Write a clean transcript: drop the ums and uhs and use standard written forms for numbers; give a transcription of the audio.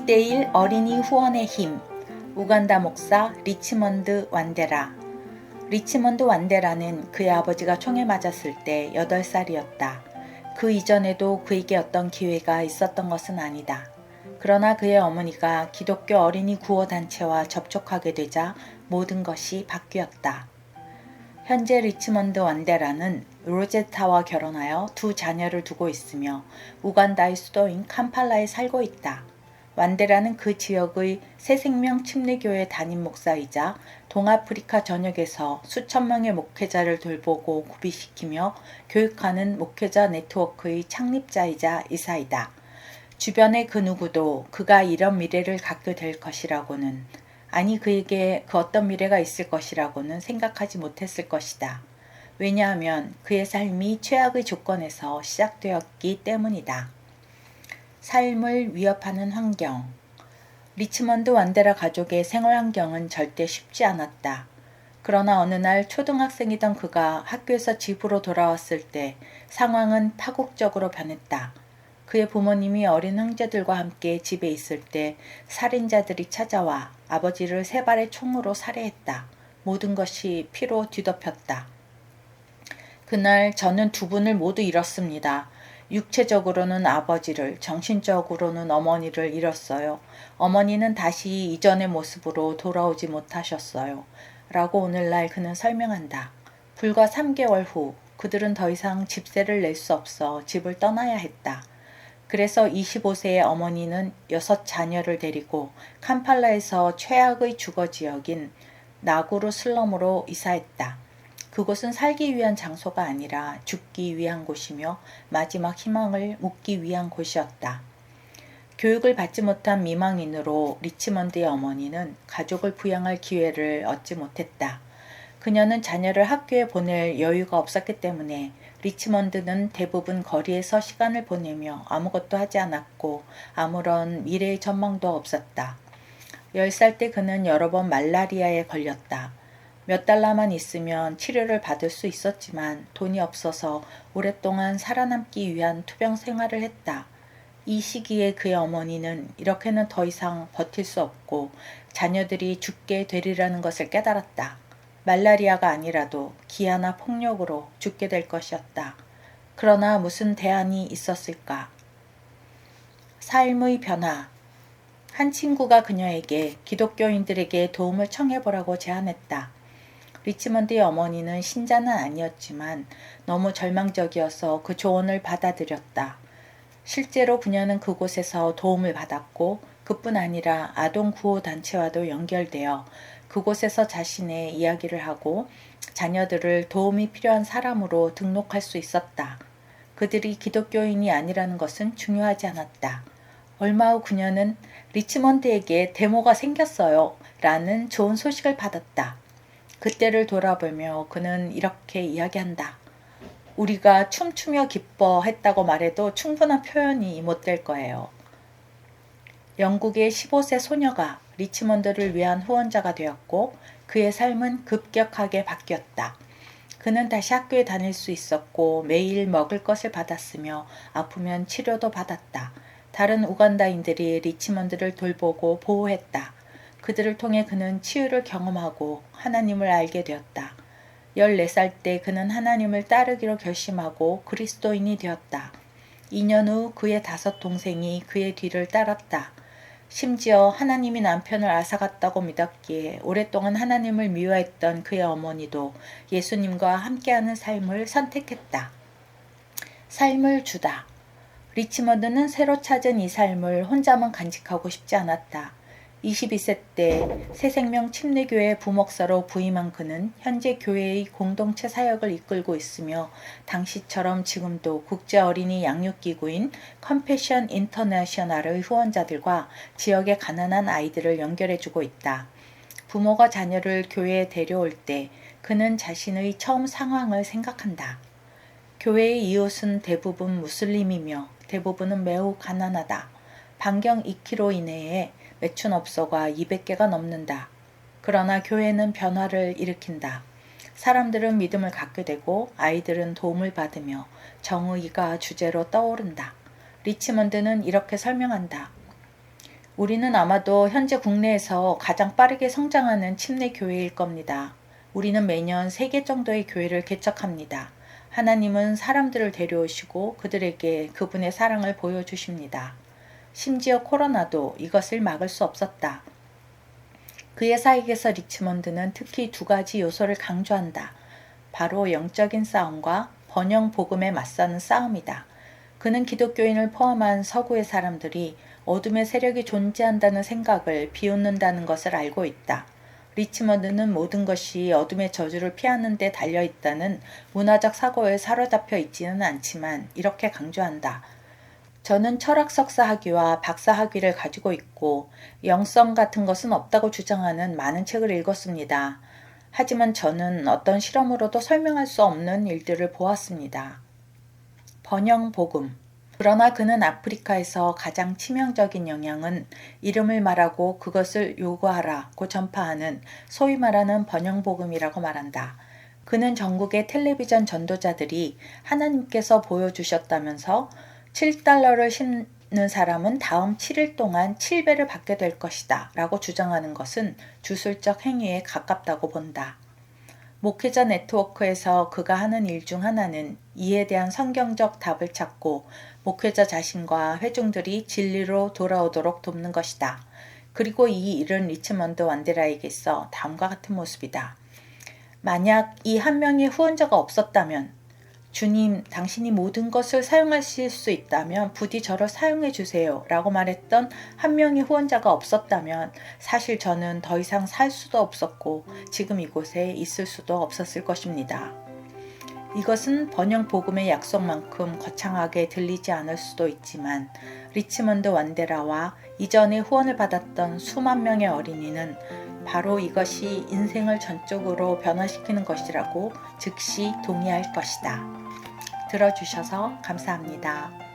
1대1 어린이 후원의 힘. 우간다 목사 리치먼드 완데라. 리치먼드 완데라는 그의 아버지가 총에 맞았을 때 8살이었다. 그 이전에도 그에게 어떤 기회가 있었던 것은 아니다. 그러나 그의 어머니가 기독교 어린이 구호단체와 접촉하게 되자 모든 것이 바뀌었다. 현재 리치먼드 완데라는 로제타와 결혼하여 2 자녀를 두고 있으며 우간다의 수도인 캄팔라에 살고 있다. 완데라는 그 지역의 새생명 침례교회 담임 목사이자 동아프리카 전역에서 수천 명의 목회자를 돌보고 구비시키며 교육하는 목회자 네트워크의 창립자이자 이사이다. 주변의 그 누구도 그가 이런 미래를 갖게 될 것이라고는, 아니 그에게 그 어떤 미래가 있을 것이라고는 생각하지 못했을 것이다. 왜냐하면 그의 삶이 최악의 조건에서 시작되었기 때문이다. 삶을 위협하는 환경. 리치먼드 완데라 가족의 생활 환경은 절대 쉽지 않았다. 그러나 어느 날 초등학생이던 그가 학교에서 집으로 돌아왔을 때 상황은 파국적으로 변했다. 그의 부모님이 어린 형제들과 함께 집에 있을 때 살인자들이 찾아와 아버지를 3발의 총으로 살해했다. 모든 것이 피로 뒤덮였다. 그날 저는 2분을 모두 잃었습니다. 육체적으로는 아버지를, 정신적으로는 어머니를 잃었어요. 어머니는 다시 이전의 모습으로 돌아오지 못하셨어요. 라고 오늘날 그는 설명한다. 불과 3개월 후 그들은 더 이상 집세를 낼 수 없어 집을 떠나야 했다. 그래서 25세의 어머니는 6 자녀를 데리고 캄팔라에서 최악의 주거지역인 나구루 슬럼으로 이사했다. 그곳은 살기 위한 장소가 아니라 죽기 위한 곳이며 마지막 희망을 묻기 위한 곳이었다. 교육을 받지 못한 미망인으로 리치먼드의 어머니는 가족을 부양할 기회를 얻지 못했다. 그녀는 자녀를 학교에 보낼 여유가 없었기 때문에 리치먼드는 대부분 거리에서 시간을 보내며 아무것도 하지 않았고 아무런 미래의 전망도 없었다. 10살 때 그는 여러 번 말라리아에 걸렸다. 몇 달러만 있으면 치료를 받을 수 있었지만 돈이 없어서 오랫동안 살아남기 위한 투병 생활을 했다. 이 시기에 그의 어머니는 이렇게는 더 이상 버틸 수 없고 자녀들이 죽게 되리라는 것을 깨달았다. 말라리아가 아니라도 기아나 폭력으로 죽게 될 것이었다. 그러나 무슨 대안이 있었을까? 삶의 변화. 한 친구가 그녀에게 기독교인들에게 도움을 청해보라고 제안했다. 리치먼드의 어머니는 신자는 아니었지만 너무 절망적이어서 그 조언을 받아들였다. 실제로 그녀는 그곳에서 도움을 받았고 그뿐 아니라 아동구호단체와도 연결되어 그곳에서 자신의 이야기를 하고 자녀들을 도움이 필요한 사람으로 등록할 수 있었다. 그들이 기독교인이 아니라는 것은 중요하지 않았다. 얼마 후 그녀는 리치먼드에게 데모가 생겼어요 라는 좋은 소식을 받았다. 그때를 돌아보며 그는 이렇게 이야기한다. 우리가 춤추며 기뻐했다고 말해도 충분한 표현이 못 될 거예요. 영국의 15세 소녀가 리치먼드를 위한 후원자가 되었고 그의 삶은 급격하게 바뀌었다. 그는 다시 학교에 다닐 수 있었고 매일 먹을 것을 받았으며 아프면 치료도 받았다. 다른 우간다인들이 리치먼드를 돌보고 보호했다. 그들을 통해 그는 치유를 경험하고 하나님을 알게 되었다. 14살 때 그는 하나님을 따르기로 결심하고 그리스도인이 되었다. 2년 후 그의 5 동생이 그의 뒤를 따랐다. 심지어 하나님이 남편을 앗아갔다고 믿었기에 오랫동안 하나님을 미워했던 그의 어머니도 예수님과 함께하는 삶을 선택했다. 삶을 주다. 리치먼드는 새로 찾은 이 삶을 혼자만 간직하고 싶지 않았다. 22세 때 새생명 침례교회 부목사로 부임한 그는 현재 교회의 공동체 사역을 이끌고 있으며 당시처럼 지금도 국제 어린이 양육기구인 컴패션 인터내셔널의 후원자들과 지역의 가난한 아이들을 연결해주고 있다. 부모가 자녀를 교회에 데려올 때 그는 자신의 처음 상황을 생각한다. 교회의 이웃은 대부분 무슬림이며 대부분은 매우 가난하다. 반경 2km 이내에 매춘업소가 200개가 넘는다. 그러나 교회는 변화를 일으킨다. 사람들은 믿음을 갖게 되고 아이들은 도움을 받으며 정의가 주제로 떠오른다. 리치먼드는 이렇게 설명한다. 우리는 아마도 현재 국내에서 가장 빠르게 성장하는 침례 교회일 겁니다. 우리는 매년 3개 정도의 교회를 개척합니다. 하나님은 사람들을 데려오시고 그들에게 그분의 사랑을 보여주십니다. 심지어 코로나도 이것을 막을 수 없었다. 그의 사역에서 리치먼드는 특히 2가지 요소를 강조한다. 바로 영적인 싸움과 번영 복음에 맞서는 싸움이다. 그는 기독교인을 포함한 서구의 사람들이 어둠의 세력이 존재한다는 생각을 비웃는다는 것을 알고 있다. 리치먼드는 모든 것이 어둠의 저주를 피하는 데 달려있다는 문화적 사고에 사로잡혀 있지는 않지만 이렇게 강조한다. 저는 철학 석사 학위와 박사 학위를 가지고 있고 영성 같은 것은 없다고 주장하는 많은 책을 읽었습니다. 하지만 저는 어떤 실험으로도 설명할 수 없는 일들을 보았습니다. 번영 복음. 그러나 그는 아프리카에서 가장 치명적인 영향은 이름을 말하고 그것을 요구하라고 전파하는 소위 말하는 번영복음이라고 말한다. 그는 전국의 텔레비전 전도자들이 하나님께서 보여주셨다면서 $7를 심는 사람은 다음 7일 동안 7배를 받게 될 것이다 라고 주장하는 것은 주술적 행위에 가깝다고 본다. 목회자 네트워크에서 그가 하는 일 중 하나는 이에 대한 성경적 답을 찾고 목회자 자신과 회중들이 진리로 돌아오도록 돕는 것이다. 그리고 이 일은 리치먼드 완데라에게서 다음과 같은 모습이다. 만약 이 한 명의 후원자가 없었다면, 주님, 당신이 모든 것을 사용하실 수 있다면 부디 저를 사용해 주세요 라고 말했던 한 명의 후원자가 없었다면 사실 저는 더 이상 살 수도 없었고 지금 이곳에 있을 수도 없었을 것입니다. 이것은 번영 복음의 약속만큼 거창하게 들리지 않을 수도 있지만 리치먼드 완데라와 이전에 후원을 받았던 수만 명의 어린이는 바로 이것이 인생을 전적으로 변화시키는 것이라고 즉시 동의할 것이다. 들어주셔서 감사합니다.